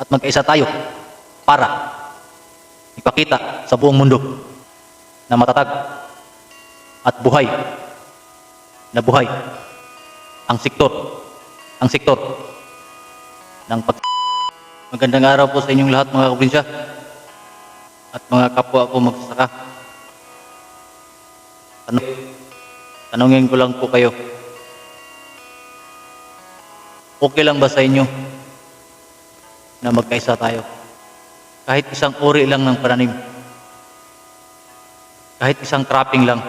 at magkaisa tayo para ipakita sa buong mundo na matatag at buhay na buhay ang sektor ng Magandang araw po sa inyong lahat mga kaprobinsya at mga kapwa ko magsasaka. Tanungin ko lang po kayo, okay lang ba sa inyo na magkaisa tayo? Kahit isang uri lang ng pananim, kahit isang cropping lang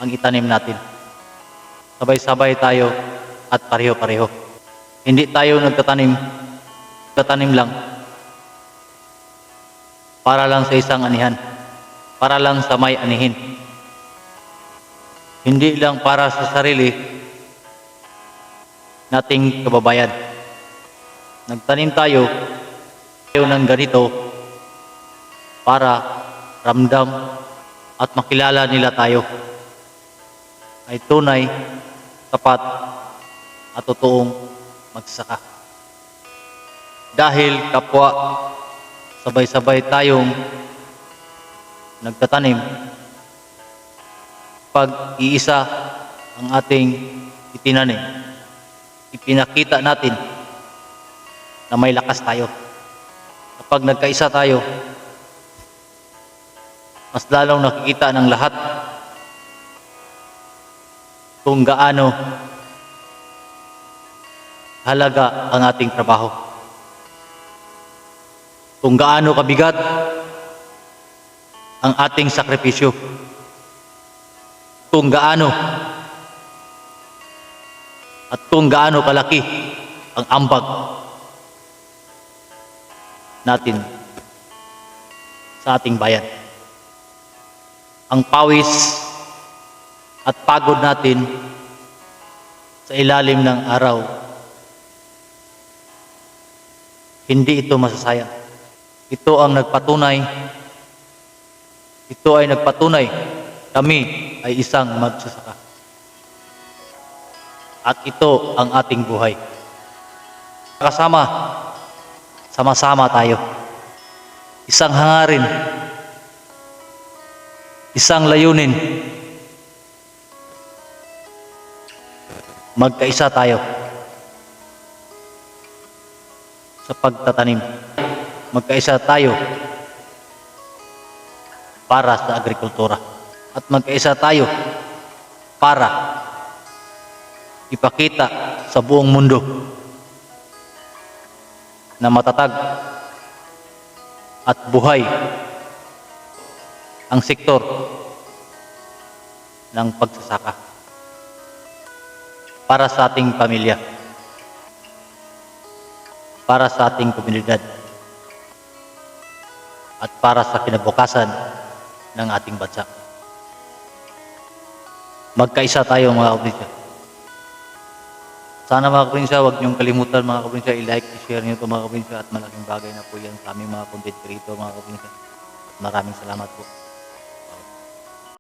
ang itanim natin. Sabay-sabay tayo at pareho-pareho. Hindi tayo nagtatanim lang para lang sa isang anihan, para lang sa may anihin. Hindi lang para sa sarili nating kababayan. Nagtanim tayo ng ganito para ramdam at makilala nila tayo ay tunay, tapat at totoong magsasaka. Dahil kapwa, sabay-sabay tayong nagtatanim, pag iisa ang ating itinanim, ipinakita natin na may lakas tayo. Kapag nagkaisa tayo, mas lalong nakikita ng lahat kung gaano halaga ang ating trabaho. Kung gaano kabigat ang ating sakripisyo. Kung gaano at kung gaano kalaki ang ambag natin sa ating bayan. Ang pawis at pagod natin sa ilalim ng araw, hindi ito masasayang. Ito ay nagpatunay kami ay isang magsasaka. At ito ang ating buhay. Sama-sama tayo. Isang hangarin, isang layunin. Magkaisa tayo sa pagtatanim. Magkaisa tayo para sa agrikultura. At magkaisa tayo para ipakita sa buong mundo na matatag at buhay ang sektor ng pagsasaka para sa ating pamilya, para sa ating komunidad, at para sa kinabukasan ng ating bansa. Magkaisa tayo mga kaprobinsya. Sana mga kaprobinsya, huwag niyong kalimutan mga kaprobinsya, i-like, i-share niyo ito mga kaprobinsya, at malaking bagay na po yan sa aming mga content creator mga kaprobinsya. Maraming salamat po.